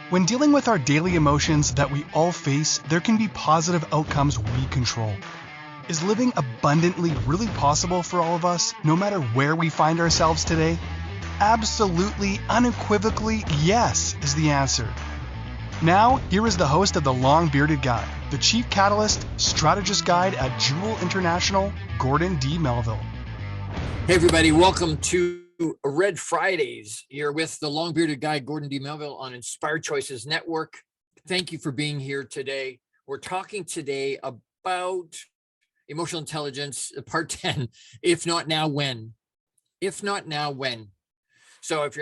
When dealing with our daily emotions that we all face, there can be positive outcomes we control. Is living abundantly really possible for all of us, no matter where we find ourselves today? Absolutely, unequivocally, yes, is the answer. Now, here is the host of The Long Bearded Guy, the Chief Catalyst, Strategist Guide at JEWIL International, Gordon D Melville. Hey everybody, welcome to Red Fridays. You're with the Long Bearded Guy, Gordon D Melville on Inspired Choices Network. Thank you for being here today. We're talking today about emotional intelligence, part 10, if not now, when? If not now, when? So if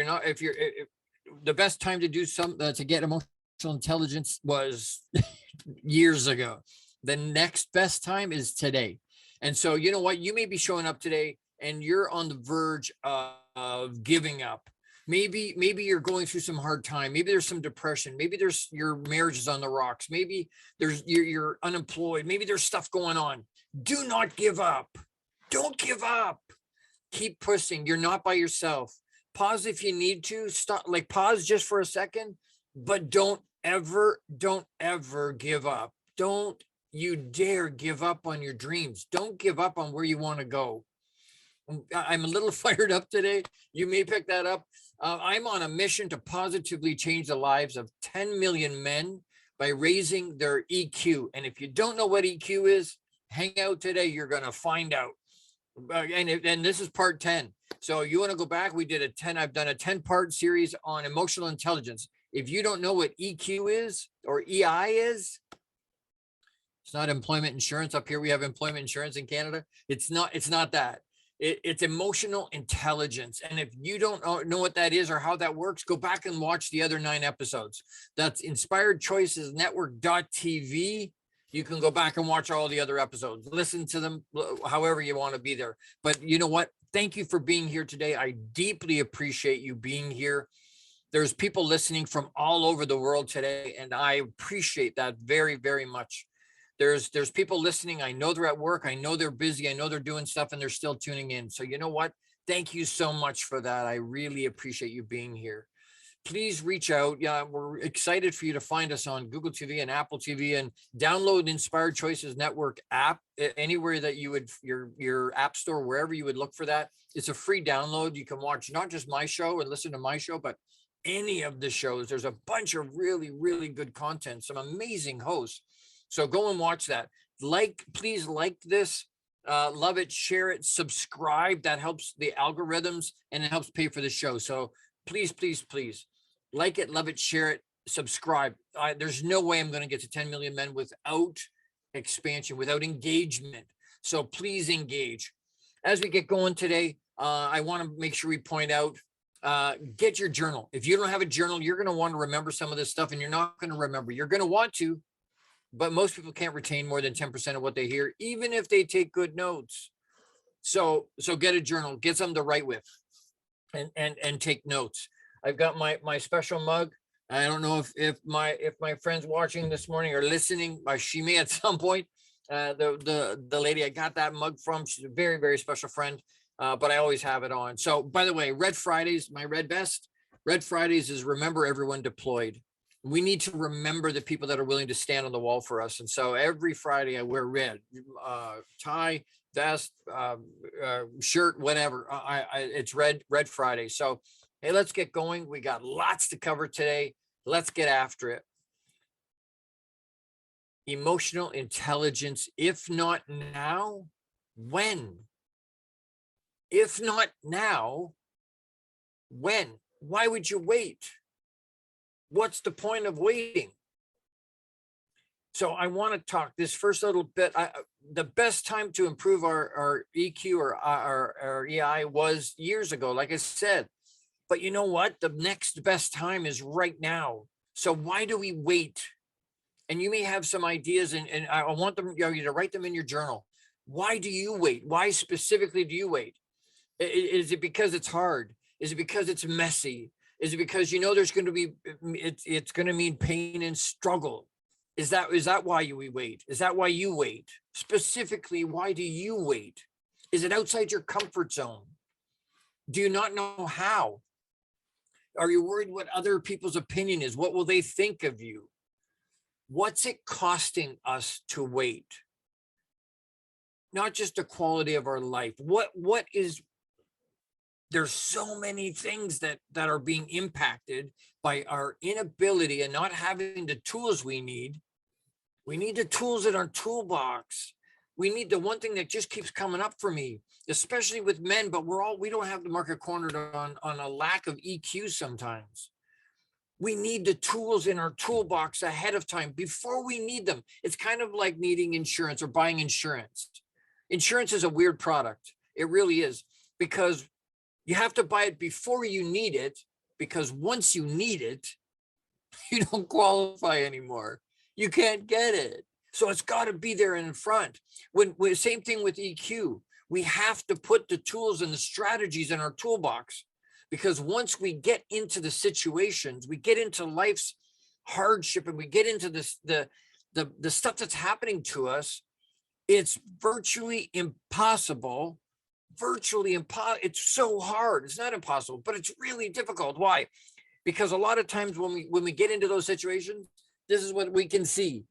the best time to do to get emotional intelligence was years ago. The next best time is today. And so, you know what? You may be showing up today and you're on the verge of giving up. Maybe you're going through some hard time. Maybe there's some depression. Maybe there's your marriage is on the rocks. Maybe you're unemployed. Maybe there's stuff going on. Do not give up. Don't give up. Keep pushing. You're not by yourself. Pause if you need to. Stop, pause just for a second, but don't ever give up. Don't you dare give up on your dreams. Don't give up on where you want to go. I'm a little fired up today. You may pick that up. I'm on a mission to positively change the lives of 10 million men by raising their EQ. And if you don't know what EQ is, hang out today. You're going to find out. And this is part 10. So you want to go back? I've done a 10-part series on emotional intelligence. If you don't know what EQ is or EI is, it's not employment insurance. Up here we have employment insurance in Canada. It's not that. It's emotional intelligence. And if you don't know what that is or how that works, go back and watch the other 9 episodes. That's inspiredchoicesnetwork.tv. You can go back and watch all the other episodes. Listen to them however you want to be there. But you know what? Thank you for being here today. I deeply appreciate you being here. There's people listening from all over the world today, and I appreciate that very, very much. There's people listening. I know they're at work. I know they're busy. I know they're doing stuff and they're still tuning in. So you know what? Thank you so much for that. I really appreciate you being here. Please reach out. Yeah, we're excited for you to find us on Google TV and Apple TV, and download Inspired Choices Network app anywhere that you would, your app store, wherever you would look for that. It's a free download. You can watch not just my show and listen to my show, but any of the shows. There's a bunch of really, really good content, some amazing hosts. So go and watch that. Please like this, love it, share it, subscribe. That helps the algorithms and it helps pay for the show. So please, please, please like it, love it, share it, subscribe. There's no way I'm going to get to 10 million men without expansion, without engagement. So please engage. As we get going today, I want to make sure we point out, get your journal. If you don't have a journal, you're going to want to remember some of this stuff, and you're not going to remember. You're going to want to, but most people can't retain more than 10% of what they hear, even if they take good notes. So get a journal, get something to write with, and take notes. I've got my special mug. I don't know if my friends watching this morning are listening. She may at some point. The lady I got that mug from, she's a very, very special friend. But I always have it on. So by the way, Red Fridays, my red vest. Red Fridays is remember everyone deployed. We need to remember the people that are willing to stand on the wall for us. And so every Friday I wear red, tie, vest, shirt, whatever. It's Red Friday. So, hey, let's get going. We got lots to cover today. Let's get after it. Emotional intelligence, if not now, when? If not now, when? Why would you wait? What's the point of waiting? So I want to talk this first little bit. The best time to improve our EQ or our EI was years ago, like I said. But you know what? The next best time is right now. So why do we wait? And you may have some ideas, and I want them, you to write them in your journal. Why do you wait? Why specifically do you wait? Is it because it's hard? Is it because it's messy? Is it because there's going to be, it's going to mean pain and struggle? Is that why we wait? Is that why you wait? Specifically, why do you wait? Is it outside your comfort zone? Do you not know how? Are you worried what other people's opinion is? What will they think of you? What's it costing us to wait? Not just the quality of our life. There's so many things that are being impacted by our inability and not having the tools we need. We need the tools in our toolbox. We need the one thing that just keeps coming up for me, especially with men, but we don't have the market cornered on a lack of EQ sometimes. We need the tools in our toolbox ahead of time before we need them. It's kind of like needing insurance or buying insurance. Insurance is a weird product. It really is, because you have to buy it before you need it, because once you need it, you don't qualify anymore. You can't get it. So it's got to be there in front. Same thing with EQ. We have to put the tools and the strategies in our toolbox, because once we get into the situations, we get into life's hardship, and we get into the stuff that's happening to us, it's virtually impossible. It's so hard. It's not impossible, but it's really difficult. Why? Because a lot of times when we get into those situations, this is what we can see.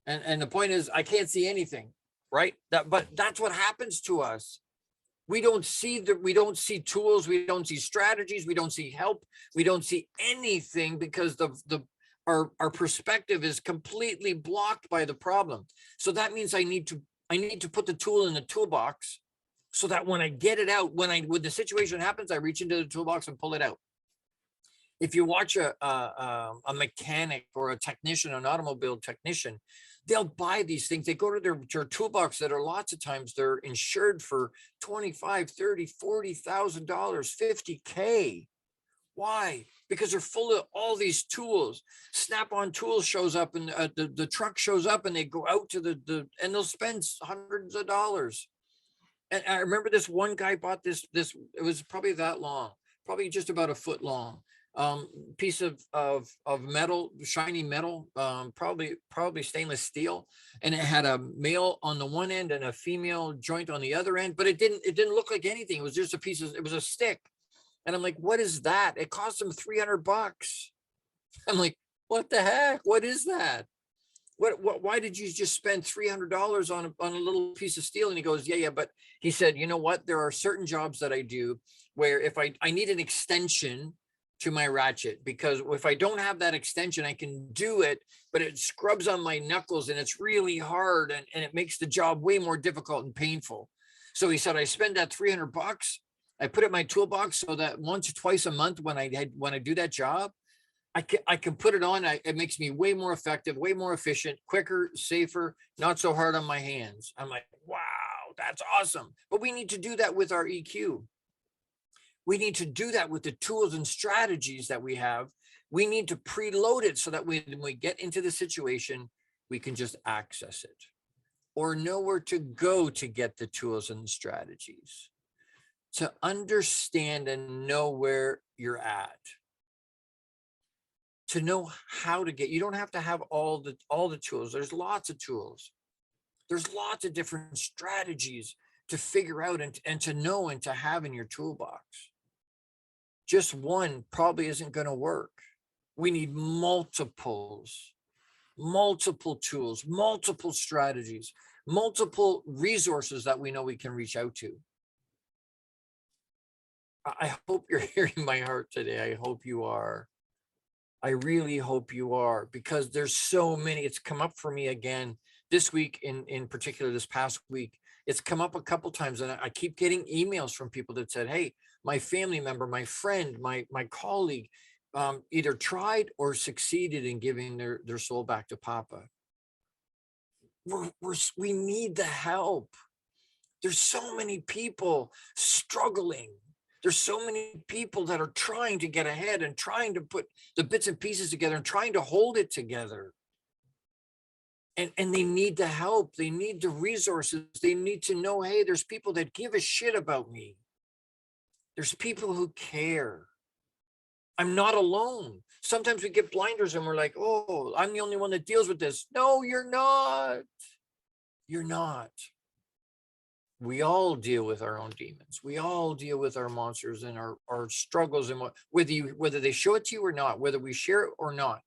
And the point is, I can't see anything, right? But that's what happens to us. We don't see tools, we don't see strategies, we don't see help, we don't see anything, because our perspective is completely blocked by the problem. So that means I need to put the tool in the toolbox, so that when I get it out, when the situation happens, I reach into the toolbox and pull it out. If you watch a mechanic or a technician, an automobile technician, they'll buy these things. They go to their toolbox that are lots of times they're insured for $25,000, $30,000, $40,000, $50K. Why? Because they're full of all these tools. Snap-on Tools shows up, and the truck shows up, and they go out to and they'll spend hundreds of dollars. And I remember this one guy bought this, it was probably that long, probably just about a foot long, piece of metal, shiny metal, probably stainless steel. And it had a male on the one end and a female joint on the other end, but it didn't look like anything. It was just it was a stick. And I'm like, what is that? It cost him $300. I'm like, what the heck? What is that? Why did you just spend $300 on a little piece of steel? And he goes, yeah. But he said, you know what? There are certain jobs that I do where if I need an extension to my ratchet, because if I don't have that extension, I can do it, but it scrubs on my knuckles and it's really hard, and it makes the job way more difficult and painful. So he said, I spend that $300. I put it in my toolbox so that once or twice a month when I do that job, I can put it on. It makes me way more effective, way more efficient, quicker, safer, not so hard on my hands. I'm like, wow, that's awesome. But we need to do that with our EQ. We need to do that with the tools and strategies that we have. We need to preload it so that when we get into the situation, we can just access it, or know where to go to get the tools and the strategies, to understand and know where you're at, to know how to get. You don't have to have all the tools. There's lots of tools. There's lots of different strategies to figure out and to know and to have in your toolbox. Just one probably isn't going to work. We need multiple tools, multiple strategies, multiple resources that we know we can reach out to. I hope you're hearing my heart today. I hope you are. I really hope you are, because there's so many. It's come up for me again this week, in particular, this past week. It's come up a couple times, and I keep getting emails from people that said, hey, my family member, my friend, my colleague, either tried or succeeded in giving their soul back to Papa. We need the help. There's so many people struggling. There's so many people that are trying to get ahead and trying to put the bits and pieces together and trying to hold it together. And they need the help. They need the resources. They need to know, hey, there's people that give a shit about me. There's people who care. I'm not alone. Sometimes we get blinders and we're like, oh, I'm the only one that deals with this. No, you're not. You're not. we all deal with our own demons. We all deal with our monsters and our struggles, and whether they show it to you or not, whether we share it or not.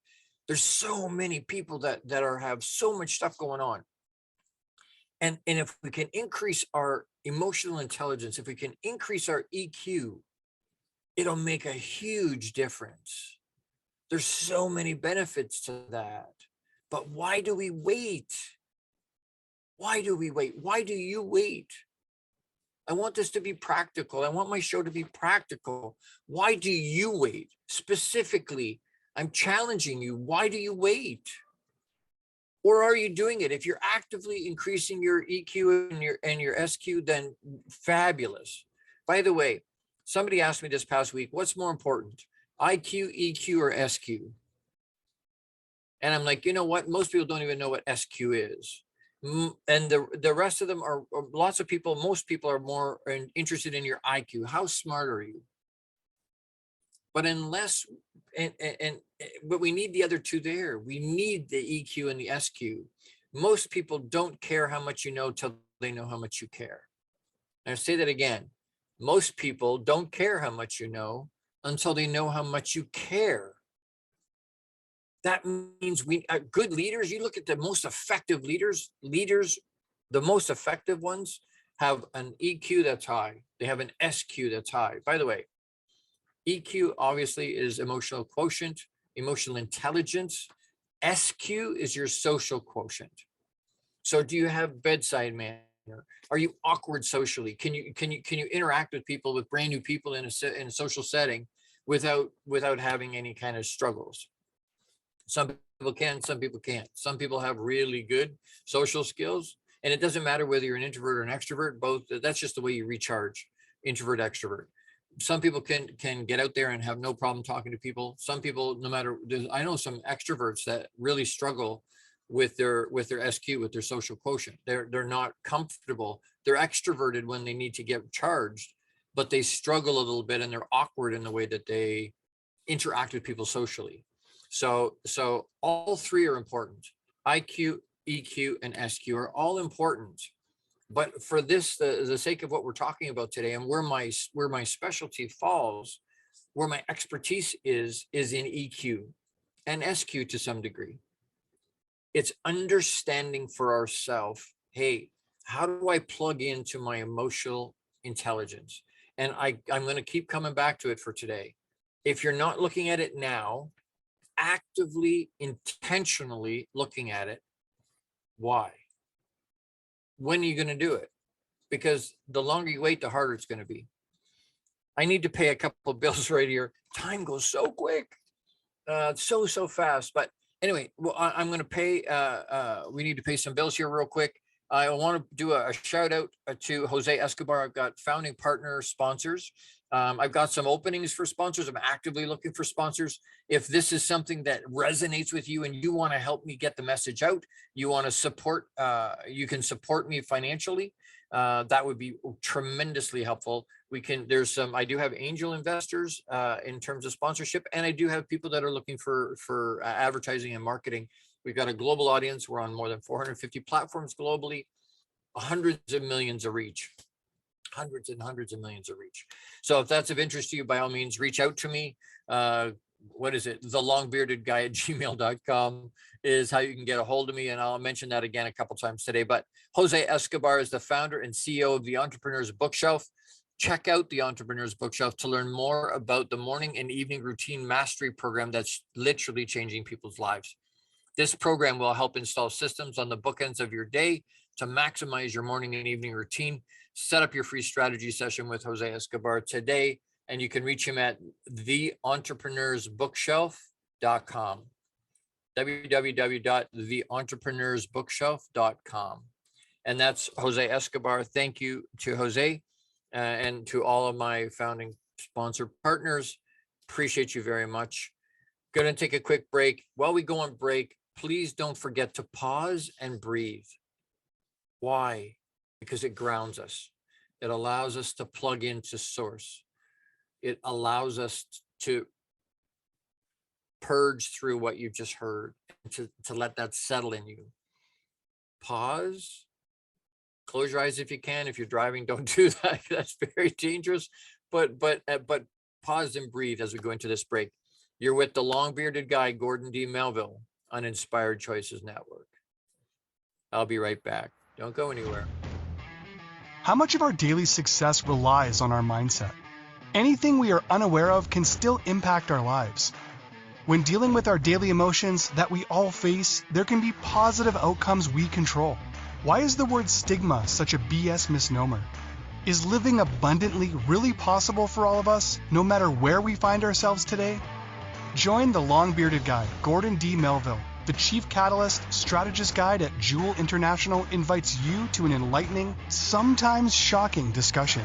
There's so many people that have so much stuff going on. And if we can increase our emotional intelligence, if we can increase our EQ, it'll make a huge difference. There's so many benefits to that. But why do we wait? Why do we wait? Why do you wait? I want this to be practical. I want my show to be practical. Why do you wait? Specifically, I'm challenging you. Why do you wait? Or are you doing it? If you're actively increasing your EQ and your SQ, then fabulous. By the way, somebody asked me this past week, what's more important, IQ, EQ, or SQ? And I'm like, you know what? Most people don't even know what SQ is. And the rest of them are lots of people. Most people are more interested in your IQ. How smart are you? But unless, but we need the other two there. We need the EQ and the SQ. Most people don't care how much you know till they know how much you care. And I'll say that again. Most people don't care how much you know until they know how much you care. That means good leaders, you look at the most effective leaders, the most effective ones have an EQ that's high. They have an SQ that's high. By the way, EQ obviously is emotional quotient, emotional intelligence. SQ is your social quotient. So do you have bedside manner? Are you awkward socially? Can you interact with people, with brand new people in a social setting without having any kind of struggles? Some people can, some people can't. Some people have really good social skills, and it doesn't matter whether you're an introvert or an extrovert, both. That's just the way you recharge, introvert, extrovert. Some people can get out there and have no problem talking to people. Some people, no matter, I know some extroverts that really struggle with their SQ, with their social quotient. They're not comfortable. They're extroverted when they need to get charged, but they struggle a little bit and they're awkward in the way that they interact with people socially. So all three are important. IQ, EQ, and SQ are all important. But for this, the sake of what we're talking about today, and where my specialty falls, where my expertise is in EQ and SQ to some degree. It's understanding for ourselves, hey, how do I plug into my emotional intelligence? And I'm going to keep coming back to it for today. If you're not looking at it now, actively, intentionally looking at it, why? When are you going to do it? Because the longer you wait, the harder it's going to be. I need to pay a couple of bills right here. Time goes so quick, so fast. But anyway, well, I'm going to pay. We need to pay some bills here real quick. I want to do a shout out to Jose Escobar. I've got founding partner sponsors. I've got some openings for sponsors. I'm actively looking for sponsors. If this is something that resonates with you and you want to help me get the message out, you want to support, you can support me financially. That would be tremendously helpful. I do have angel investors in terms of sponsorship, and I do have people that are looking for advertising and marketing. We've got a global audience. We're on more than 450 platforms globally, hundreds of millions of reach, hundreds and hundreds of millions of reach. So if that's of interest to you, by all means, reach out to me. What is it? thelongbeardedguy@gmail.com is how you can get a hold of me. And I'll mention that again a couple times today. But Jose Escobar is the founder and CEO of the Entrepreneur's Bookshelf. Check out the Entrepreneur's Bookshelf to learn more about the morning and evening routine mastery program that's literally changing people's lives. This program will help install systems on the bookends of your day to maximize your morning and evening routine. Set up your free strategy session with Jose Escobar today, and you can reach him at theentrepreneursbookshelf.com. www.theentrepreneursbookshelf.com. And that's Jose Escobar. Thank you to Jose and to all of my founding sponsor partners. Appreciate you very much. Going to take a quick break. While we go on break, please don't forget to pause and breathe. Why? Because it grounds us. It allows us to plug into source. It allows us to purge through what you've just heard, to let that settle in you. Pause Close your eyes if you can. If you're driving, don't do that. That's very dangerous. But pause and breathe as we go into this break. You're with the long bearded guy, Gordon D Melville, on Inspired Choices Network. I'll be right back. Don't go anywhere. How much of our daily success relies on our mindset? Anything we are unaware of can still impact our lives. When dealing with our daily emotions that we all face, there can be positive outcomes we control. Why is the word stigma such a BS misnomer? Is living abundantly really possible for all of us, no matter where we find ourselves today? Join the long-bearded guy, Gordon D. Melville. The Chief Catalyst Strategist Guide at JEWIL International invites you to an enlightening, sometimes shocking discussion.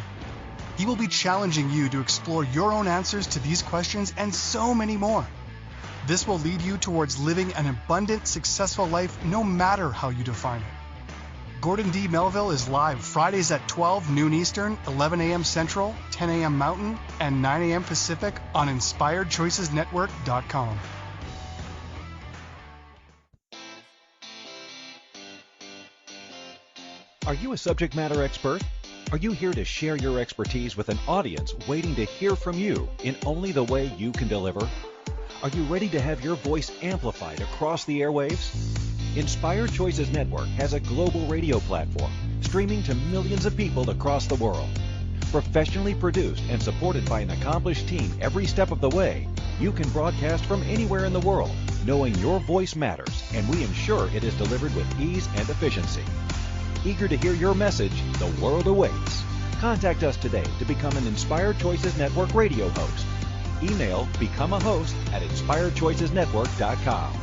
He will be challenging you to explore your own answers to these questions and so many more. This will lead you towards living an abundant, successful life no matter how you define it. Gordon D. Melville is live Fridays at 12 noon Eastern, 11 a.m. Central, 10 a.m. Mountain, and 9 a.m. Pacific on InspiredChoicesNetwork.com. Are you a subject matter expert? Are you here to share your expertise with an audience waiting to hear from you in only the way you can deliver? Are you ready to have your voice amplified across the airwaves? Inspired Choices Network has a global radio platform streaming to millions of people across the world. Professionally produced and supported by an accomplished team every step of the way, you can broadcast from anywhere in the world, knowing your voice matters, and we ensure it is delivered with ease and efficiency. Eager to hear your message, the world awaits. Contact us today to become an Inspired Choices Network radio host. Email become a host at inspiredchoicesnetwork.com.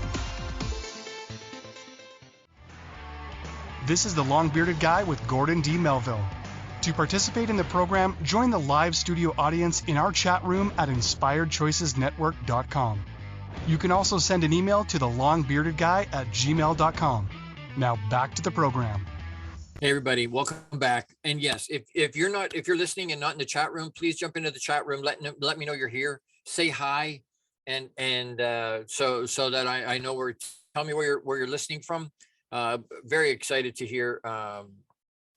This is the long-bearded guy with Gordon D. Melville. To participate in the program, join the live studio audience in our chat room at inspiredchoicesnetwork.com. You can also send an email to the longbeardedguy@gmail.com. Now back to the program. Hey everybody, welcome back. And yes, if you're listening and not in the chat room, please jump into the chat room. Let me know you're here. Say hi, and so that I know tell me where you're listening from. Very excited to hear.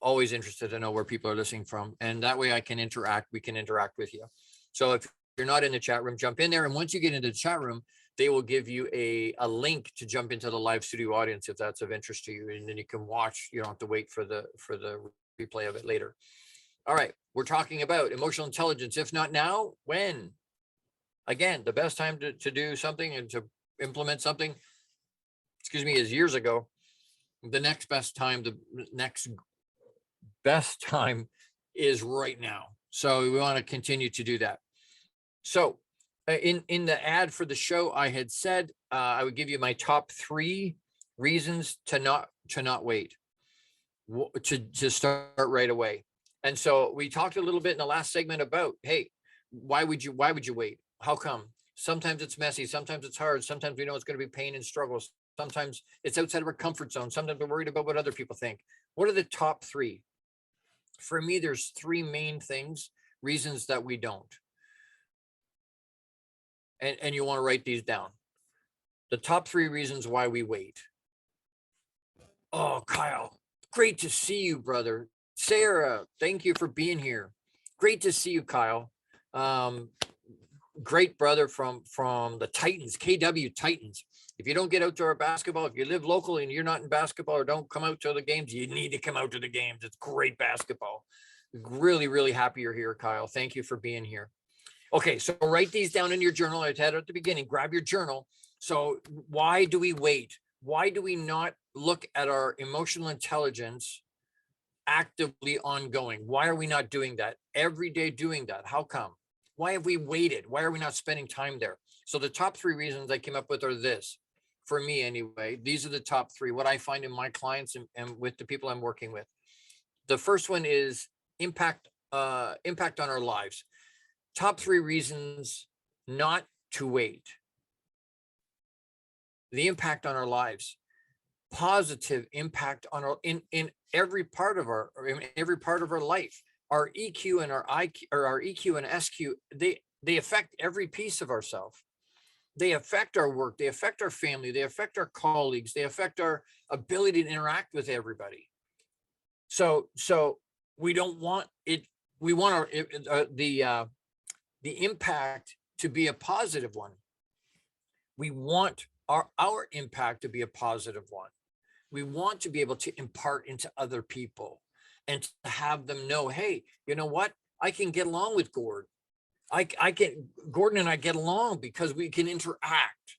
Always interested to know where people are listening from, and that way we can interact with you. So if you're not in the chat room, jump in there, and once you get into the chat room, they will give you a link to jump into the live studio audience if that's of interest to you, and then you can watch. You don't have to wait for the replay of it later. All right, we're talking about emotional intelligence. If not now, when? Again, the best time to do something and to implement something, is years ago. The next best time is right now. So we want to continue to do that. So in the ad for the show, I had said I would give you my top 3 reasons to not wait, to start right away. And so we talked a little bit in the last segment about, hey, why would you wait? How come? Sometimes it's messy. Sometimes it's hard. Sometimes we know it's going to be pain and struggles. Sometimes it's outside of our comfort zone. Sometimes we're worried about what other people think. What are the top 3? For me, there's 3 main reasons that we don't. And you want to write these down. The top 3 reasons why we wait. Oh, Kyle, great to see you, brother. Sarah, thank you for being here. Great to see you, Kyle. Great brother from the Titans, KW Titans. If you don't get out to our basketball, if you live locally and you're not in basketball or don't come out to the games, you need to come out to the games. It's great basketball. Really, really happy you're here, Kyle. Thank you for being here. Okay, so write these down in your journal. I had at the beginning, grab your journal. So why do we wait? Why do we not look at our emotional intelligence actively ongoing? Why are we not doing that every day, doing that? How come? Why have we waited? Why are we not spending time there? So the top 3 reasons I came up with are this. For me anyway, these are the top 3, what I find in my clients and with the people I'm working with. The first one is impact on our lives. Top 3 reasons not to wait. The impact on our lives, positive impact on our in every part of our life. Our EQ and our IQ, or our EQ and SQ, they affect every piece of ourselves. They affect our work, they affect our family, they affect our colleagues, they affect our ability to interact with everybody. So we don't want it. We want the impact to be a positive one. We want our impact to be a positive one. We want to be able to impart into other people and to have them know, hey, you know what? I can get along with Gordon. Gordon and I get along because we can interact.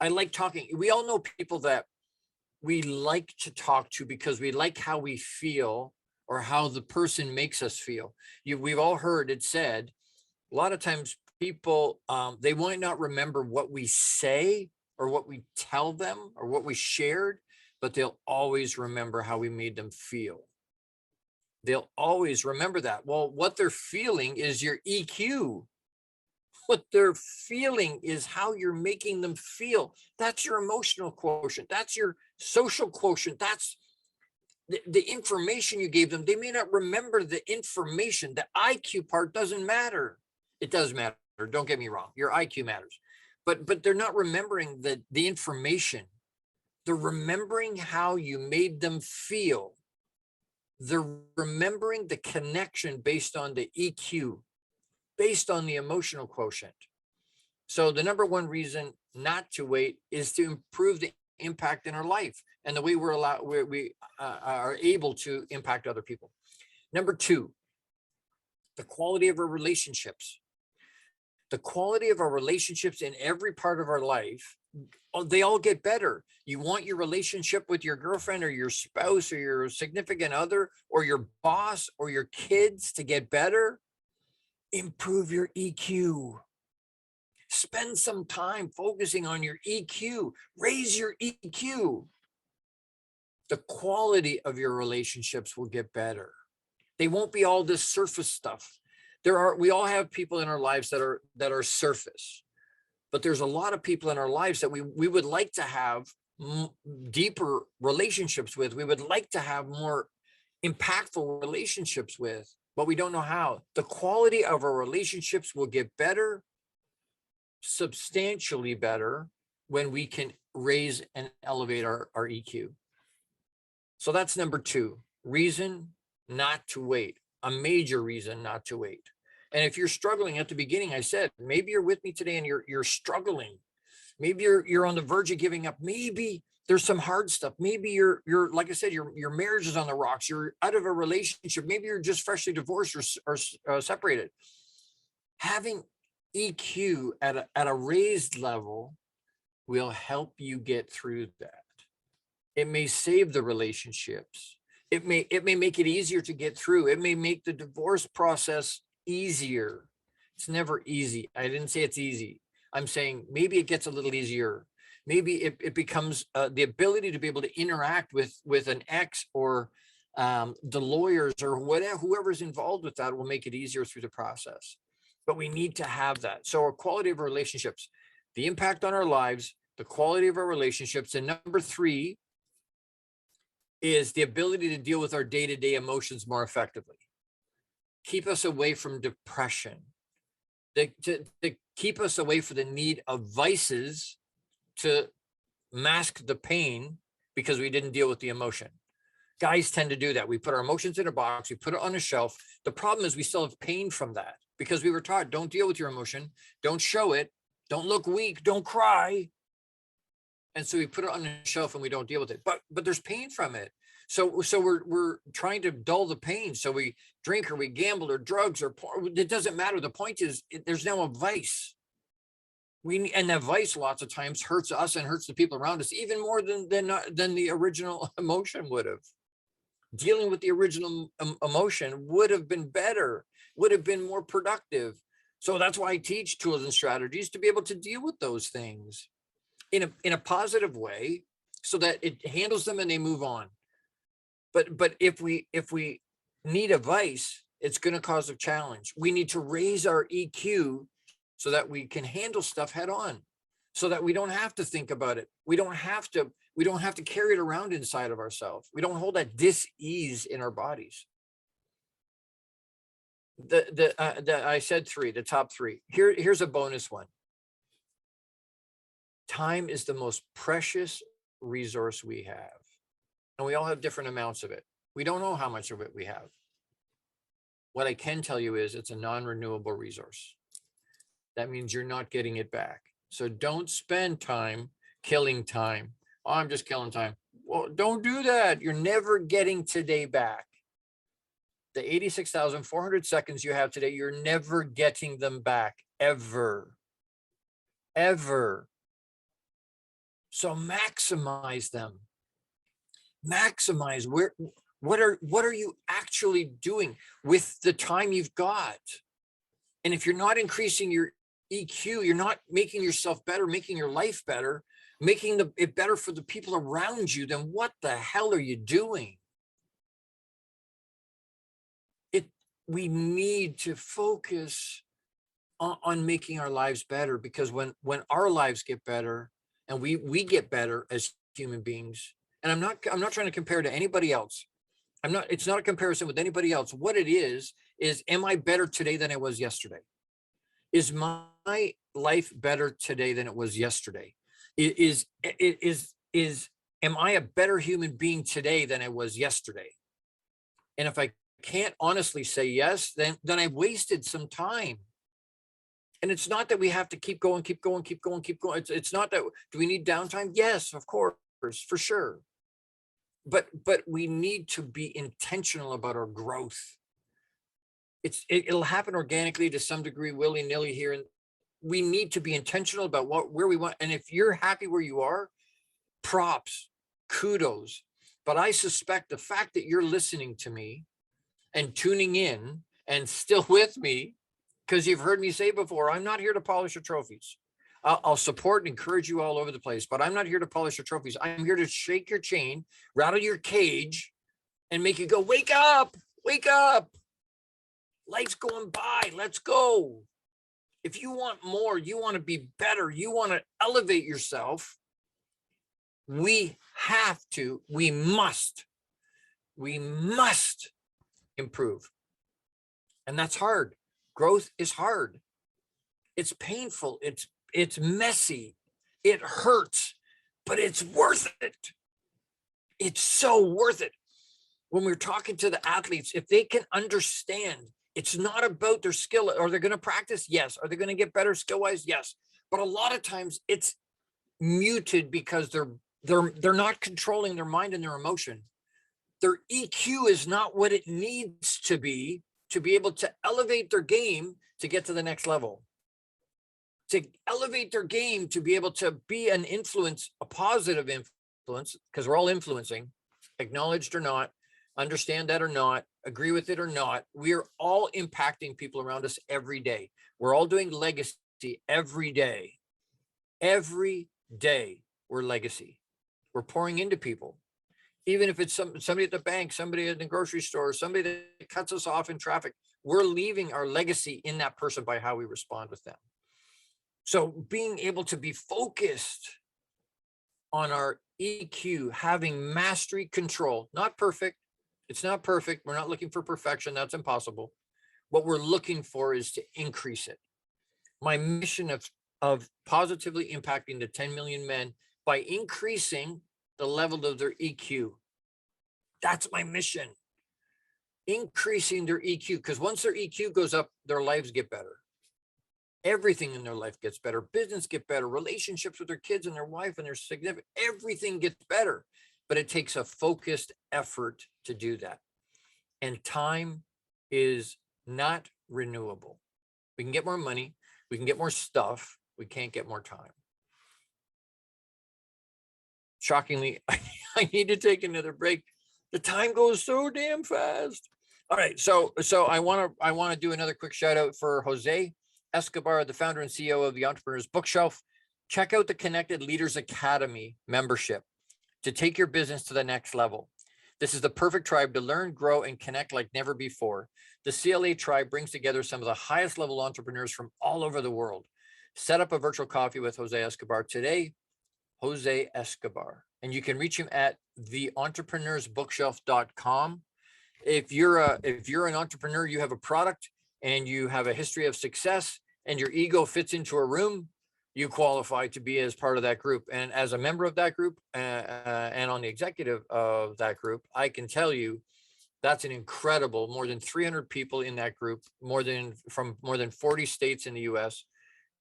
I like talking. We all know people that we like to talk to because we like how we feel or how the person makes us feel. We've all heard it said, a lot of times people, they might not remember what we say or what we tell them or what we shared, but they'll always remember how we made them feel. They'll always remember that. Well, what they're feeling is your EQ. What they're feeling is how you're making them feel. That's your emotional quotient. That's your social quotient. That's the information you gave them. They may not remember the information. The IQ part doesn't matter. It does matter. Don't get me wrong. Your IQ matters, but they're not remembering the information. They're remembering how you made them feel. They're remembering the connection based on the EQ, based on the emotional quotient. So the number one reason not to wait is to improve the impact in our life and the way we are able to impact other people. Number two, the quality of our relationships. The quality of our relationships in every part of our life, they all get better. You want your relationship with your girlfriend or your spouse or your significant other or your boss or your kids to get better? Improve your EQ. Spend some time focusing on your EQ. Raise your EQ. The quality of your relationships will get better. They won't be all this surface stuff. We all have people in our lives that are surface, but there's a lot of people in our lives that we would like to have deeper relationships with. We would like to have more impactful relationships with, but we don't know how. The quality of our relationships will get better, substantially better, when we can raise and elevate our EQ. So that's number two, reason not to wait, a major reason not to wait. And if you're struggling at the beginning, I said, maybe you're with me today and you're struggling. Maybe you're on the verge of giving up. Maybe there's some hard stuff. Maybe you're like I said, your marriage is on the rocks. You're out of a relationship. Maybe you're just freshly divorced or separated. Having EQ at a raised level will help you get through that. It may save the relationships. It may make it easier to get through. It may make the divorce process easier. It's never easy. I didn't say it's easy. I'm saying maybe it gets a little easier. Maybe it becomes the ability to be able to interact with an ex or the lawyers or whatever, whoever's involved with that will make it easier through the process. But we need to have that. So our quality of our relationships, the impact on our lives, the quality of our relationships. And number three is the ability to deal with our day-to-day emotions more effectively. Keep us away from depression, to keep us away from the need of vices to mask the pain because we didn't deal with the emotion. Guys tend to do that. We put our emotions in a box, we put it on a shelf. The problem is we still have pain from that because we were taught, don't deal with your emotion, don't show it, don't look weak, don't cry. And so we put it on a shelf and we don't deal with it. But there's pain from it. So we're trying to dull the pain. So we drink or we gamble or drugs or porn. It doesn't matter. The point is there's now a vice. And that vice lots of times hurts us and hurts the people around us even more than the original emotion would have. Dealing with the original emotion would have been better, would have been more productive. So that's why I teach tools and strategies to be able to deal with those things in a positive way so that it handles them and they move on. But if we need a vice, it's going to cause a challenge. We need to raise our EQ so that we can handle stuff head on, so that we don't have to think about it. We don't have to carry it around inside of ourselves. We don't hold that dis-ease in our bodies. I said three, the top three. Here's a bonus one. Time is the most precious resource we have. And we all have different amounts of it. We don't know how much of it we have. What I can tell you is it's a non-renewable resource. That means you're not getting it back. So don't spend time killing time. Oh, I'm just killing time. Well, don't do that. You're never getting today back. The 86,400 seconds you have today, you're never getting them back, ever, ever. So maximize them. Maximize what are you actually doing with the time you've got? And if you're not increasing your EQ, you're not making yourself better, making your life better, making it better for the people around you, then what the hell are you doing? We need to focus on making our lives better, because when our lives get better and we get better as human beings, and I'm not trying to compare to anybody else. It's not a comparison with anybody else. What it is am I better today than I was yesterday? Is my life better today than it was yesterday? Am I a better human being today than I was yesterday? And if I can't honestly say yes, then I wasted some time. And it's not that we have to keep going. It's not that. Do we need downtime? Yes, of course, for sure. But we need to be intentional about our growth. It'll happen organically to some degree, willy-nilly here. And we need to be intentional about where we want. And if you're happy where you are, props, kudos. But I suspect the fact that you're listening to me and tuning in and still with me, because you've heard me say before, I'm not here to polish your trophies. I'll support and encourage you all over the place, but I'm not here to polish your trophies. I'm here to shake your chain, rattle your cage, and make you go, wake up, wake up. Life's going by. Let's go. If you want more, you want to be better, you want to elevate yourself, we must improve. And that's hard. Growth is hard. It's painful. It's messy. It hurts, but it's worth it. It's so worth it. When we're talking to the athletes, if they can understand, it's not about their skill. Are they going to practice? Yes. Are they going to get better skill-wise? Yes. But a lot of times it's muted because they're not controlling their mind and their emotion. Their EQ is not what it needs to be able to elevate their game to get to the next level. To elevate their game, to be able to be an influence, a positive influence, because we're all influencing, acknowledged or not, understand that or not, agree with it or not, we're all impacting people around us every day. We're all doing legacy every day. Every day we're legacy. We're pouring into people. Even if it's somebody at the bank, somebody at the grocery store, somebody that cuts us off in traffic, we're leaving our legacy in that person by how we respond with them. So being able to be focused on our EQ, having mastery, control, not perfect. It's not perfect. We're not looking for perfection. That's impossible. What we're looking for is to increase it. My mission of positively impacting the 10 million men by increasing the level of their EQ. That's my mission. Increasing their EQ, because once their EQ goes up, their lives get better. Everything in their life gets better. Business get better. Relationships with their kids and their wife and their significant, everything gets better. But it takes a focused effort to do that. And time is not renewable. We can get more money. We can get more stuff. We can't get more time. Shockingly, I need to take another break. The time goes so damn fast. All right, so I want to do another quick shout out for Jose Escobar, the founder and CEO of the Entrepreneur's Bookshelf. Check out the Connected Leaders Academy membership to take your business to the next level. This is the perfect tribe to learn, grow, and connect like never before. The CLA tribe brings together some of the highest level entrepreneurs from all over the world. Set up a virtual coffee with Jose Escobar today. Jose Escobar. And you can reach him at theentrepreneursbookshelf.com. If you're an entrepreneur, you have a product and you have a history of success and your ego fits into a room, you qualify to be as part of that group. And as a member of that group and on the executive of that group, I can tell you That's an incredible, more than 300 people in that group, from more than 40 states in the US,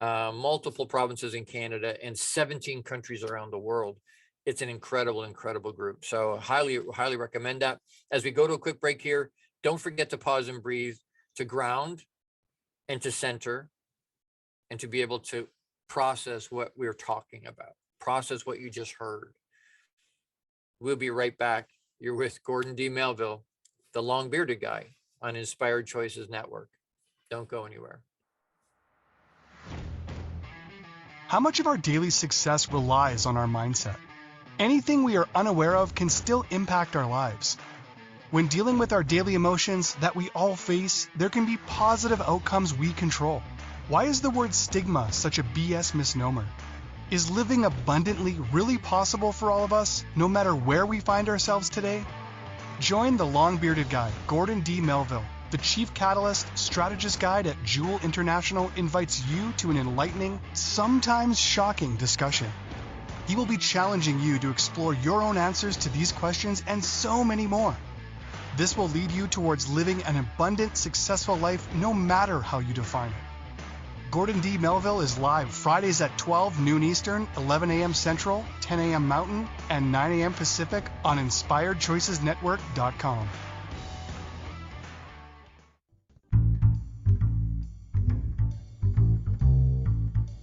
multiple provinces in Canada, and 17 countries around the world. It's an incredible, incredible group. So highly, highly recommend that. As we go to a quick break here, don't forget to pause and breathe, to ground and to center, and to be able to process what we're talking about, process what you just heard. We'll be right back. You're with Gordon D. Melville, the long bearded guy on Inspired Choices Network. Don't go anywhere. How much of our daily success relies on our mindset? Anything we are unaware of can still impact our lives. When dealing with our daily emotions that we all face, there can be positive outcomes we control. Why is the word stigma such a BS misnomer? Is living abundantly really possible for all of us, no matter where we find ourselves today? Join the long-bearded guy, Gordon D. Melville. The Chief Catalyst Strategist Guide at JEWIL International invites you to an enlightening, sometimes shocking discussion. He will be challenging you to explore your own answers to these questions and so many more. This will lead you towards living an abundant, successful life no matter how you define it. Gordon D. Melville is live Fridays at 12 noon Eastern, 11 a.m. Central, 10 a.m. Mountain, and 9 a.m. Pacific on InspiredChoicesNetwork.com.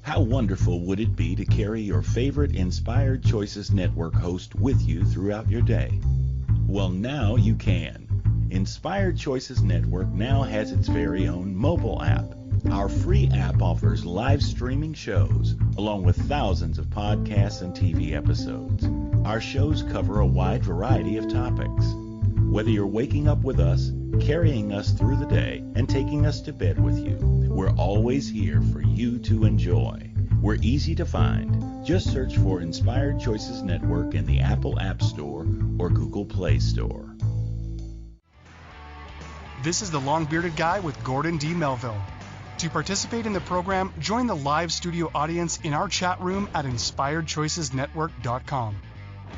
How wonderful would it be to carry your favorite Inspired Choices Network host with you throughout your day? Well, now you can. Inspired Choices Network now has its very own mobile app. Our free app offers live streaming shows, along with thousands of podcasts and TV episodes. Our shows cover a wide variety of topics. Whether you're waking up with us, carrying us through the day, and taking us to bed with you, we're always here for you to enjoy. We're easy to find. Just search for Inspired Choices Network in the Apple App Store or Google Play Store. This is the long-bearded guy with Gordon D. Melville. To participate in the program, join the live studio audience in our chat room at InspiredChoicesNetwork.com.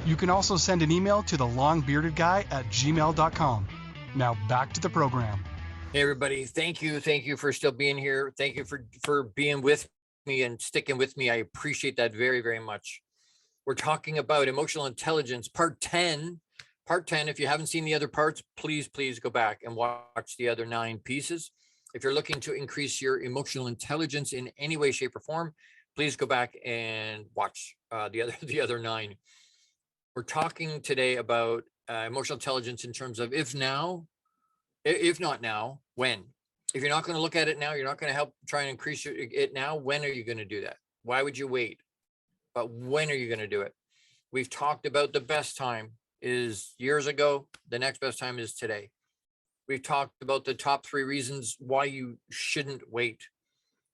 You can also send an email to thelongbeardedguy@gmail.com. Now back to the program. Hey everybody, thank you for still being here. Thank you for being with me and sticking with me. I appreciate that very, very much. We're talking about emotional intelligence, part 10. If you haven't seen the other parts, please go back and watch the other 9 pieces. If you're looking to increase your emotional intelligence in any way, shape, or form, please go back and watch the other 9. We're talking today about emotional intelligence in terms of if not now, when? If you're not going to look at it now, you're not going to help try and increase it now. When are you going to do that? Why would you wait? But when are you going to do it? We've talked about the best time is years ago. The next best time is today. We've talked about the top 3 reasons why you shouldn't wait,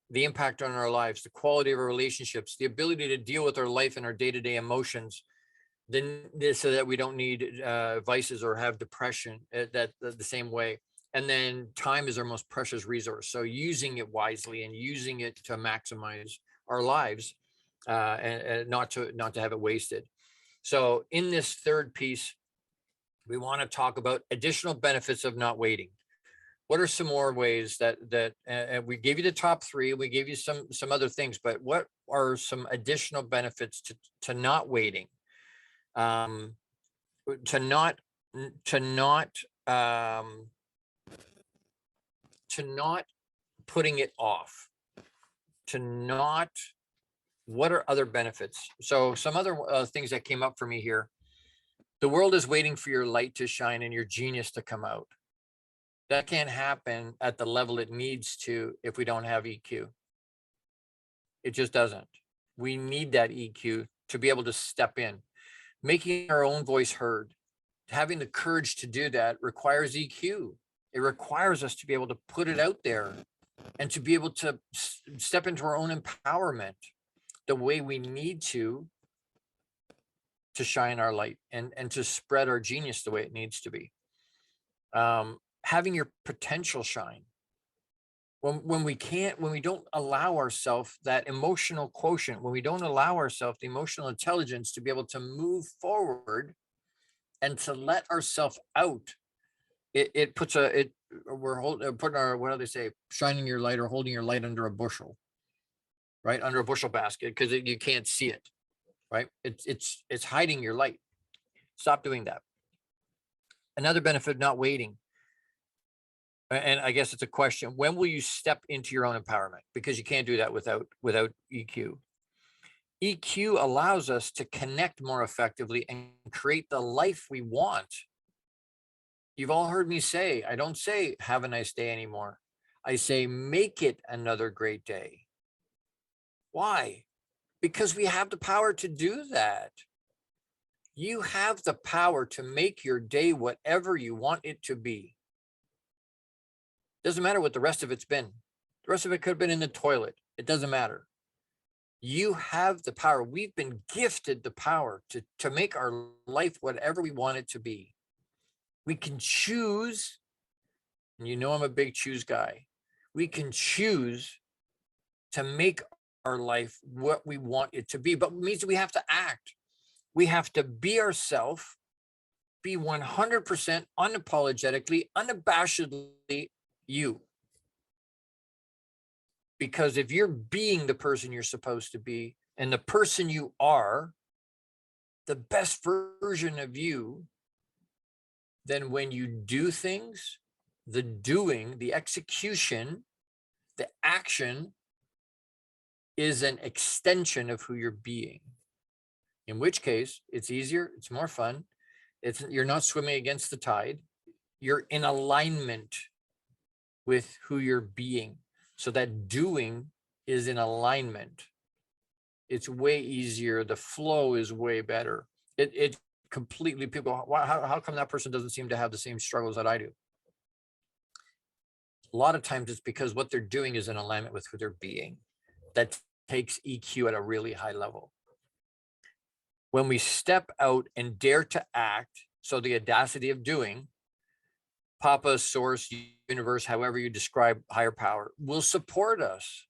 the impact on our lives, the quality of our relationships, the ability to deal with our life and our day-to-day emotions, so that we don't need vices or have depression the same way. And then time is our most precious resource. So using it wisely and using it to maximize our lives and not to have it wasted. So in this third piece, we want to talk about additional benefits of not waiting. What are some more ways that we gave you the top 3, we gave you some other things, but what are some additional benefits to not waiting, to not putting it off, what are other benefits? So some other things that came up for me here. The world is waiting for your light to shine and your genius to come out. That can't happen at the level it needs to if we don't have EQ. It just doesn't. We need that EQ to be able to step in. Making our own voice heard, having the courage to do that requires EQ. It requires us to be able to put it out there and to be able to step into our own empowerment the way we need to shine our light and to spread our genius the way it needs to be. Having your potential shine. When we don't allow ourselves that emotional quotient, when we don't allow ourselves the emotional intelligence to be able to move forward and to let ourselves out it puts we're putting our, what do they say, shining your light or holding your light under a bushel, right? Under a bushel basket, because you can't see it, right? It's hiding your light. Stop doing that. Another benefit of not waiting, and I guess it's a question: when will you step into your own empowerment? Because you can't do that without EQ. EQ allows us to connect more effectively and create the life we want. You've all heard me say, I don't say have a nice day anymore. I say make it another great day. Why? Because we have the power to do that. You have the power to make your day whatever you want it to be. Doesn't matter what the rest of it's been. The rest of it could have been in the toilet. It doesn't matter. You have the power. We've been gifted the power to make our life whatever we want it to be. We can choose, and you know I'm a big choose guy. We can choose to make our life what we want it to be, but it means we have to act. We have to be ourselves, be 100% unapologetically, unabashedly you. Because if you're being the person you're supposed to be, and the person you are, the best version of you, then when you do things, the doing, the execution, the action is an extension of who you're being. In which case, it's easier, it's more fun. You're not swimming against the tide. You're in alignment with who you're being. So that doing is in alignment. It's way easier. The flow is way better. It completely, people, how come that person doesn't seem to have the same struggles that I do? A lot of times it's because what they're doing is in alignment with who they're being. That takes EQ at a really high level. When we step out and dare to act, so the audacity of doing, Papa, source, universe, however you describe higher power, will support us.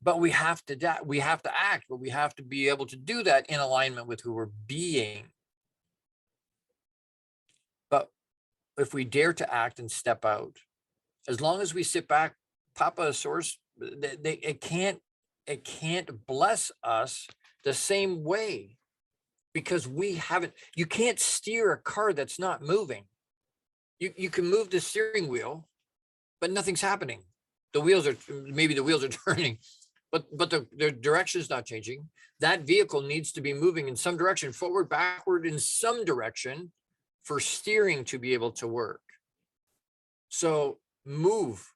But we have to act, but we have to be able to do that in alignment with who we're being. But if we dare to act and step out, as long as we sit back, Papa, source, it can't bless us the same way, because you can't steer a car that's not moving. You can move the steering wheel, but nothing's happening. Maybe the wheels are turning, but the direction is not changing. That vehicle needs to be moving in some direction, forward, backward, in some direction, for steering to be able to work. So move,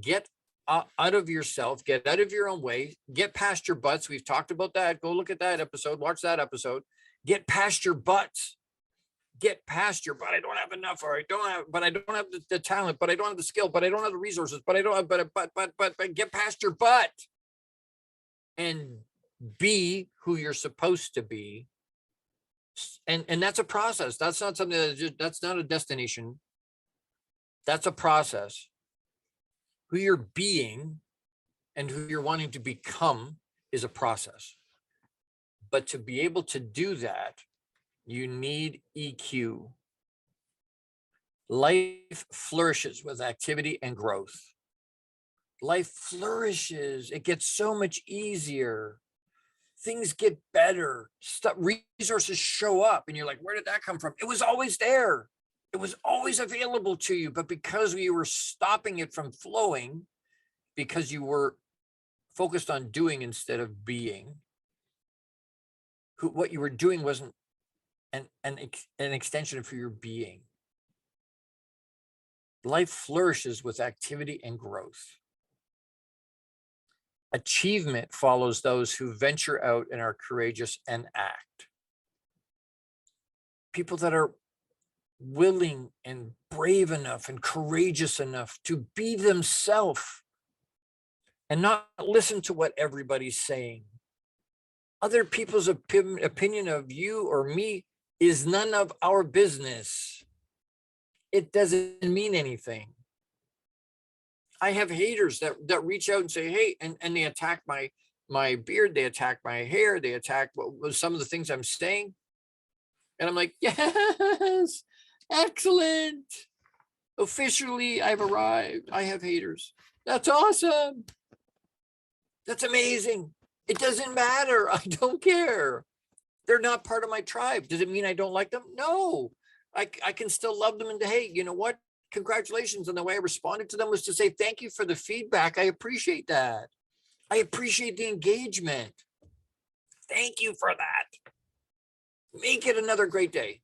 get out of yourself, get out of your own way, get past your butts. We've talked about that. Go look at that episode, watch that episode. Get past your butts. Get past your, but I don't have enough, or I don't have the talent, but I don't have the skill, but I don't have the resources, but I don't have, but get past your butt and be who you're supposed to be. And that's a process. That's not something that's not a destination. That's a process. Who you're being and who you're wanting to become is a process. But to be able to do that, you need EQ. Life flourishes with activity and growth. Life flourishes. It gets so much easier. Things get better. Resources show up and you're like, where did that come from? It was always there. It was always available to you. But because you were stopping it from flowing, because you were focused on doing instead of being, what you were doing wasn't an extension of who you're being. Life flourishes with activity and growth. Achievement follows those who venture out and are courageous and act. People that are willing and brave enough and courageous enough to be themselves and not listen to what everybody's saying. Other people's opinion of you or me is none of our business. It doesn't mean anything. I have haters that reach out and say, hey, and they attack my beard, they attack my hair, they attack some of the things I'm saying. And I'm like, yes, Excellent. Officially, I've arrived. I have haters. That's awesome. That's amazing. It doesn't matter. I don't care. They're not part of my tribe. Does it mean I don't like them? No. I can still love them. And hey, you know what? Congratulations. And the way I responded to them was to say, thank you for the feedback. I appreciate that. I appreciate the engagement. Thank you for that. Make it another great day.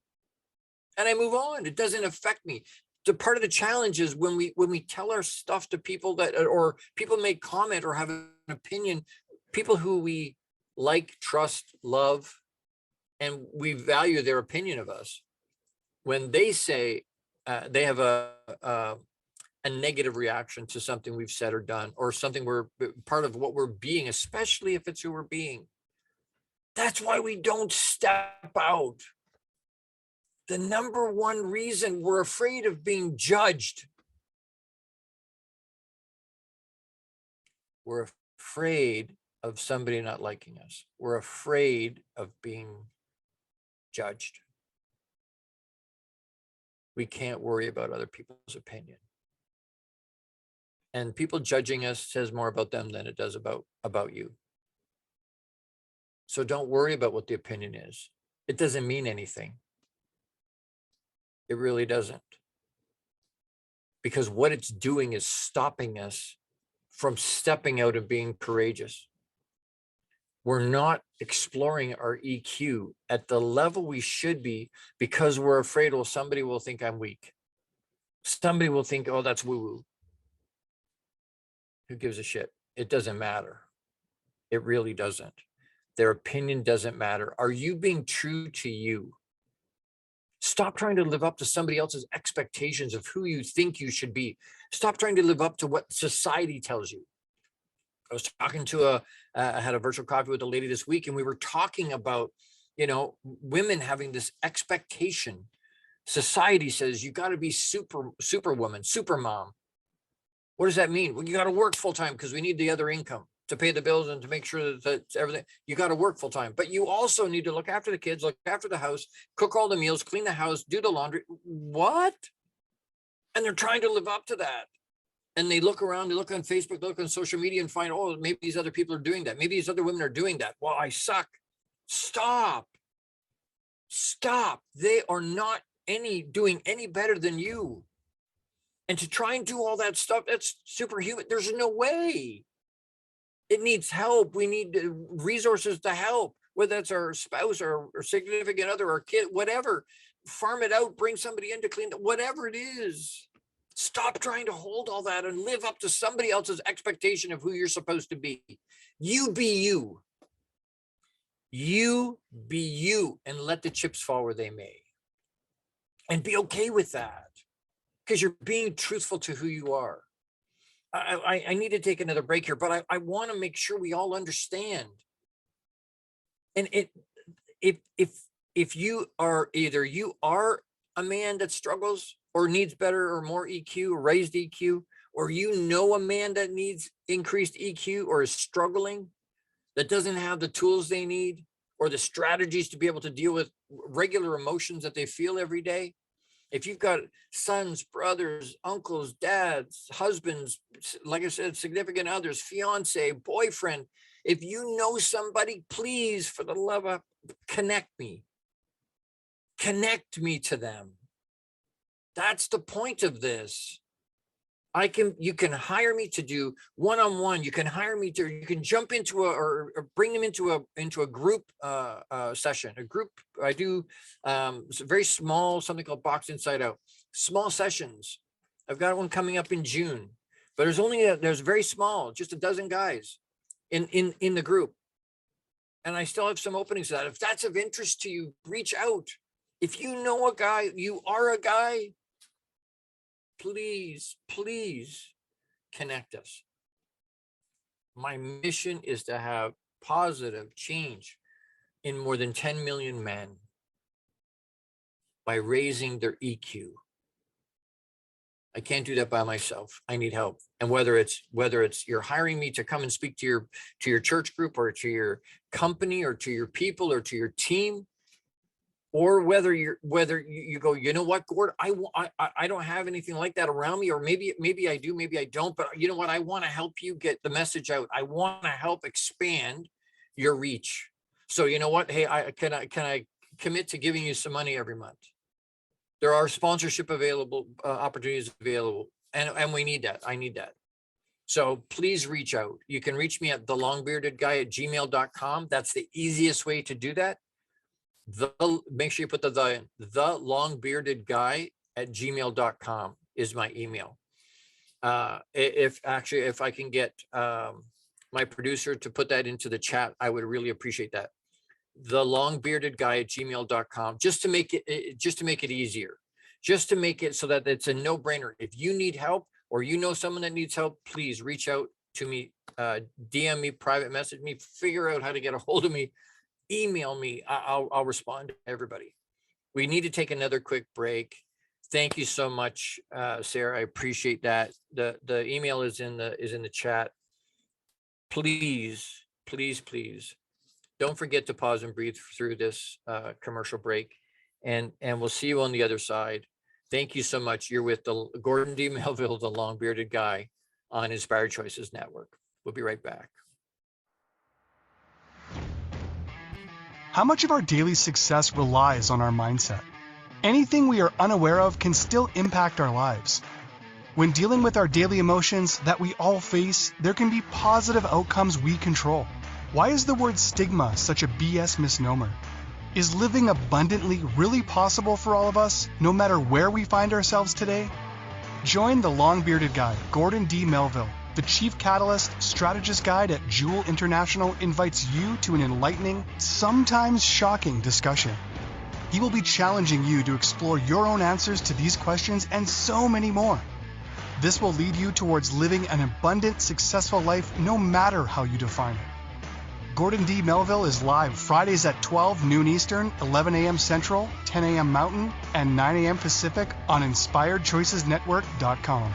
And I move on. It doesn't affect me. The part of the challenge is when we tell our stuff to people that, or people make comment or have an opinion, people who we like, trust, love, and we value their opinion of us, when they say they have a negative reaction to something we've said or done, or something we're part of what we're being, especially if it's who we're being. That's why we don't step out. The number one reason we're afraid of being judged. We're afraid of somebody not liking us. We're afraid of being judged. We can't worry about other people's opinion. And people judging us says more about them than it does about you. So don't worry about what the opinion is. It doesn't mean anything. It really doesn't. Because what it's doing is stopping us from stepping out and being courageous. We're not exploring our EQ at the level we should be because we're afraid, well, somebody will think I'm weak. Somebody will think, oh, that's woo-woo. Who gives a shit? It doesn't matter. It really doesn't. Their opinion doesn't matter. Are you being true to you? Stop trying to live up to somebody else's expectations of who you think you should be. Stop trying to live up to what society tells you. I was talking to I had a virtual coffee with a lady this week, and we were talking about, women having this expectation. Society says you got to be superwoman, super mom. What does that mean? Well, you got to work full time because we need the other income to pay the bills and to make sure that everything, you got to work full time, but you also need to look after the kids, look after the house, cook all the meals, clean the house, do the laundry. What? And they're trying to live up to that. And they look around, they look on Facebook, they look on social media and find, oh, maybe these other people are doing that. Maybe these other women are doing that. Well, I suck. Stop. They are not doing any better than you. And to try and do all that stuff, that's superhuman. There's no way. It needs help. We need resources to help, whether that's our spouse or significant other or kid, whatever. Farm it out, bring somebody in to clean it, whatever it is. Stop trying to hold all that and live up to somebody else's expectation of who you're supposed to be. You be you. You be you, and let the chips fall where they may. And be okay with that, because you're being truthful to who you are. I need to take another break here, but I want to make sure we all understand. And if you are a man that struggles or needs better or more EQ or raised EQ, or a man that needs increased EQ or is struggling, that doesn't have the tools they need or the strategies to be able to deal with regular emotions that they feel every day. If you've got sons, brothers, uncles, dads, husbands, like I said, significant others, fiance, boyfriend, if you know somebody, please, for the love of, connect me to them. That's the point of this. You can hire me to do one-on-one. You can hire me you can jump into or bring them into a group session, I do very small, something called Box Inside Out, small sessions. I've got one coming up in June, but there's very small, just a dozen guys in the group. And I still have some openings to that. If that's of interest to you, reach out. If you know a guy, you are a guy, please connect us. My mission is to have positive change in more than 10 million men by raising their EQ. I can't do that by myself. I need help. And whether it's you're hiring me to come and speak to your church group or to your company or to your people or to your team, or whether you go, you know what, Gord, I don't have anything like that around me, or maybe I do, maybe I don't, but you know what, I want to help you get the message out. I want to help expand your reach. So you know what, hey, can I commit to giving you some money every month? There are sponsorship available, opportunities available, and we need that. I need that. So please reach out. You can reach me at thelongbeardedguy@gmail.com. That's the easiest way to do that. Make sure you put the in. thelongbeardedguy@gmail.com is my email. If I can get my producer to put that into the chat, I would really appreciate that. thelongbeardedguy@gmail.com, just to make it easier, just to make it so that it's a no-brainer. If you need help, or you know someone that needs help, please reach out to me, DM me, private message me, figure out how to get a hold of me, email me. I'll respond to everybody. We need to take another quick break. Thank you so much, Sarah. I appreciate that. The email is in the chat. Please, please, please don't forget to pause and breathe through this commercial break, and we'll see you on the other side. Thank you so much. You're with the Gordon D Melville, the Long Bearded Guy, on Inspired Choices Network. We'll be right back. How much of our daily success relies on our mindset? Anything we are unaware of can still impact our lives. When dealing with our daily emotions that we all face, there can be positive outcomes we control. Why is the word stigma such a BS misnomer? Is living abundantly really possible for all of us, no matter where we find ourselves today? Join the long-bearded guy, Gordon D. Melville. The Chief Catalyst Strategist Guide at JEWIL International invites you to an enlightening, sometimes shocking discussion. He will be challenging you to explore your own answers to these questions and so many more. This will lead you towards living an abundant, successful life, no matter how you define it. Gordon D. Melville is live Fridays at 12 noon Eastern, 11 a.m. Central, 10 a.m. Mountain, and 9 a.m. Pacific on InspiredChoicesNetwork.com.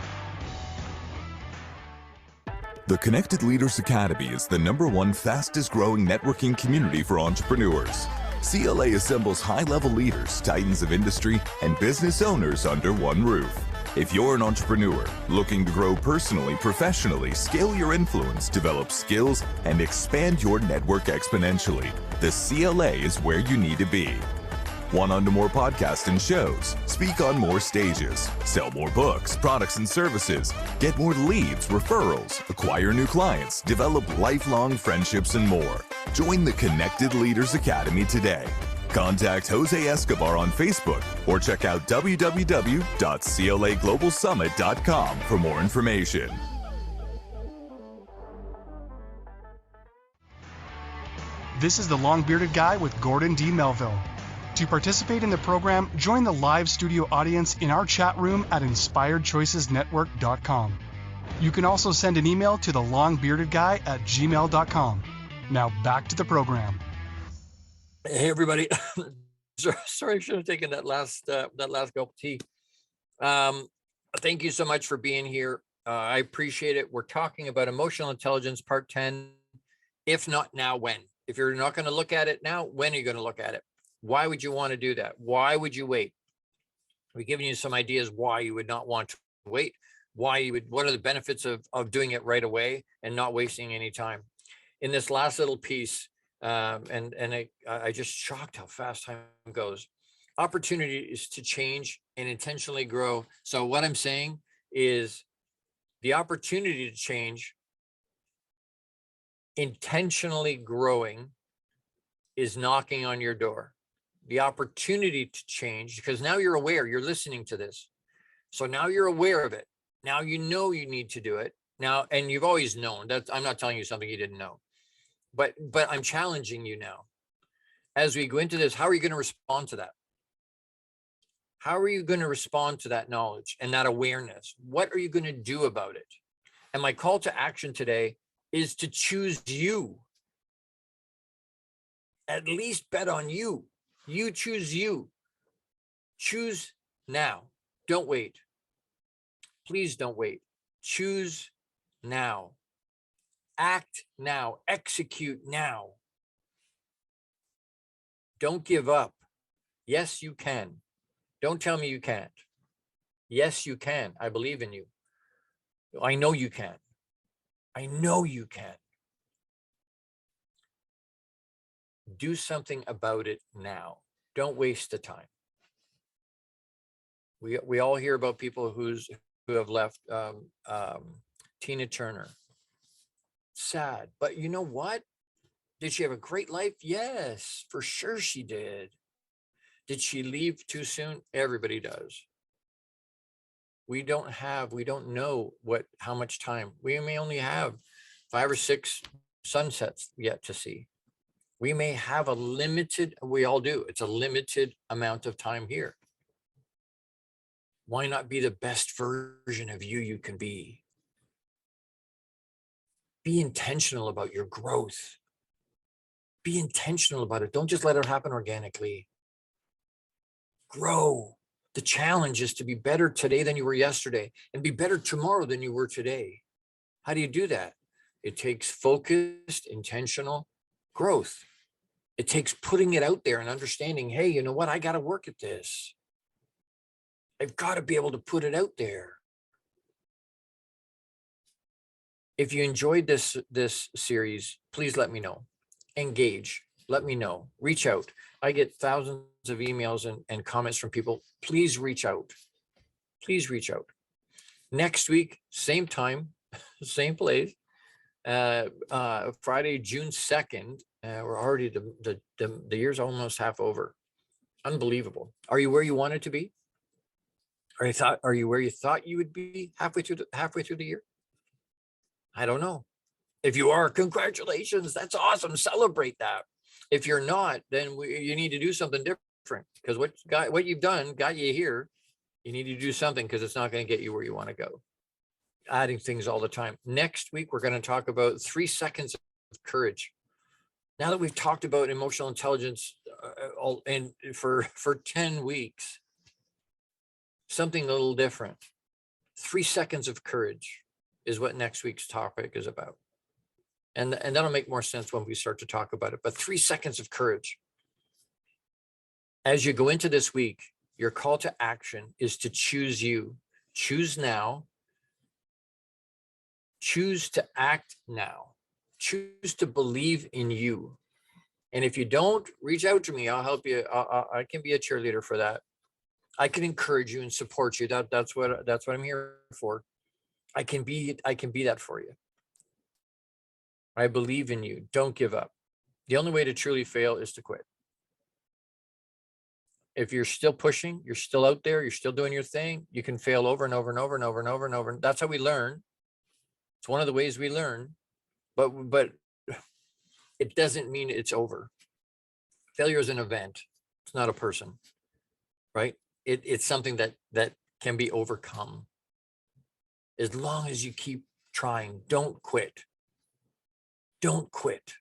The Connected Leaders Academy is the #1 fastest growing networking community for entrepreneurs. CLA assembles high-level leaders, titans of industry, and business owners under one roof. If you're an entrepreneur looking to grow personally, professionally, scale your influence, develop skills, and expand your network exponentially, the CLA is where you need to be. Want on to more podcasts and shows, speak on more stages, sell more books, products, and services, get more leads, referrals, acquire new clients, develop lifelong friendships, and more. Join the Connected Leaders Academy today. Contact Jose Escobar on Facebook or check out www.claglobalsummit.com for more information. This is the Long-Bearded Guy with Gordon D. Melville. To participate in the program, join the live studio audience in our chat room at InspiredChoicesNetwork.com. You can also send an email to thelongbeardedguy@gmail.com. Now back to the program. Hey everybody, sorry I should have taken that last cup of tea. Thank you so much for being here. I appreciate it. We're talking about emotional intelligence, part 10. If not now, when? If you're not going to look at it now, when are you going to look at it? Why would you want to do that? Why would you wait? We're giving you some ideas why you would not want to wait. What are the benefits of doing it right away and not wasting any time? In this last little piece, I just shocked how fast time goes. Opportunity is to change and intentionally grow. So what I'm saying is the opportunity to change, intentionally growing, is knocking on your door. The opportunity to change, because now you're aware, you're listening to this. So now you're aware of it. Now you know you need to do it. Now, and you've always known that. I'm not telling you something you didn't know. But I'm challenging you now. As we go into this, how are you going to respond to that? How are you going to respond to that knowledge and that awareness? What are you going to do about it? And my call to action today is to choose you. At least bet on you. You choose you. Choose now. Don't wait. Please don't wait. Choose now. Act now. Execute now. Don't give up. Yes, you can. Don't tell me you can't. Yes, you can. I believe in you. I know you can. I know you can. Do something about it now. Don't waste the time. We all hear about people who have left. Tina Turner. Sad, but you know what? Did she have a great life? Yes, for sure she did. Did she leave too soon? Everybody does. We don't know how much time. We may only have 5 or 6 sunsets yet to see. We may have we all do. It's a limited amount of time here. Why not be the best version of you can be? Be intentional about your growth. Be intentional about it. Don't just let it happen organically. Grow. The challenge is to be better today than you were yesterday and be better tomorrow than you were today. How do you do that? It takes focused, intentional growth. It takes putting it out there and understanding, hey, you know what? I got to work at this. I've got to be able to put it out there. If you enjoyed this series, please let me know. Engage. Let me know. Reach out. I get thousands of emails and comments from people. Please reach out. Please reach out. Next week, same time, same place. Friday, June 2nd. We're already the year's almost half over. Unbelievable. Are you where you wanted to be? Are you where you thought you would be halfway through the year? I don't know. If you are, congratulations. That's awesome. Celebrate that. If you're not, then you need to do something different, because what you've done got you here. You need to do something, because it's not going to get you where you want to go. Adding things all the time. Next week, we're going to talk about 3 seconds of courage. Now that we've talked about emotional intelligence for 10 weeks, something a little different. 3 seconds of courage is what next week's topic is about. And that'll make more sense when we start to talk about it. But 3 seconds of courage. As you go into this week, your call to action is to choose you. Choose now. Choose to act now. Choose to believe in you. And if you don't, reach out to me. I'll help you. I can be a cheerleader for that. I can encourage you and support you. That's what I'm here for. I can be that for you. I believe in you. Don't give up. The only way to truly fail is to quit. If you're still pushing, you're still out there, you're still doing your thing, you can fail over and over and over and over and over and over. That's how we learn. It's one of the ways we learn, but it doesn't mean it's over. Failure is an event. It's not a person, right? It's something that can be overcome. As long as you keep trying, don't quit. Don't quit.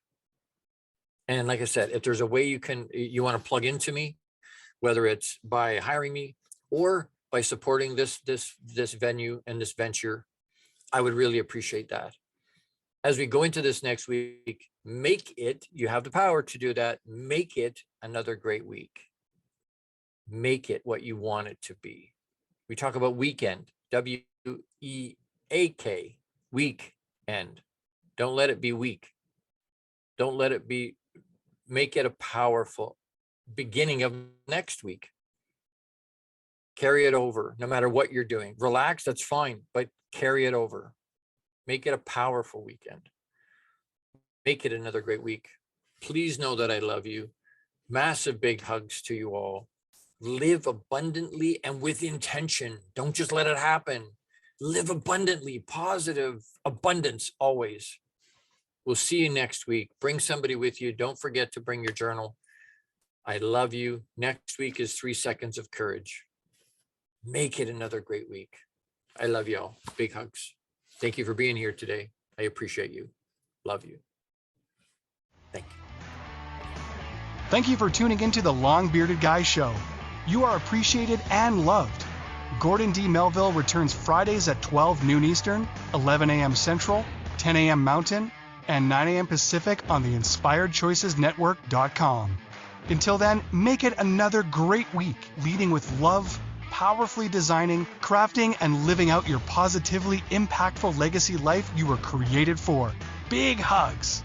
And like I said, if there's a way you want to plug into me, whether it's by hiring me or by supporting this venue and this venture, I would really appreciate that. As we go into this next week, you have the power to do that. Make it another great week. Make it what you want it to be. We talk about weekend, WEAK, weekend. Don't let it be weak. Don't let it be, make it a powerful beginning of next week. Carry it over, no matter what you're doing. Relax, that's fine, but carry it over. Make it a powerful weekend. Make it another great week. Please know that I love you. Massive big hugs to you all. Live abundantly and with intention. Don't just let it happen. Live abundantly, positive abundance always. We'll see you next week. Bring somebody with you. Don't forget to bring your journal. I love you. Next week is 3 seconds of courage. Make it another great week. I love y'all. Big hugs. Thank you for being here today. I appreciate you. Love you. Thank you. Thank you for tuning into the Long Bearded Guy Show. You are appreciated and loved. Gordon D Melville returns Fridays at 12 noon Eastern, 11 a.m. Central, 10 a.m. Mountain, and 9 a.m. Pacific on the InspiredChoicesNetwork.com. Until then, make it another great week, leading with love, powerfully designing, crafting, and living out your positively impactful legacy life you were created for. Big hugs.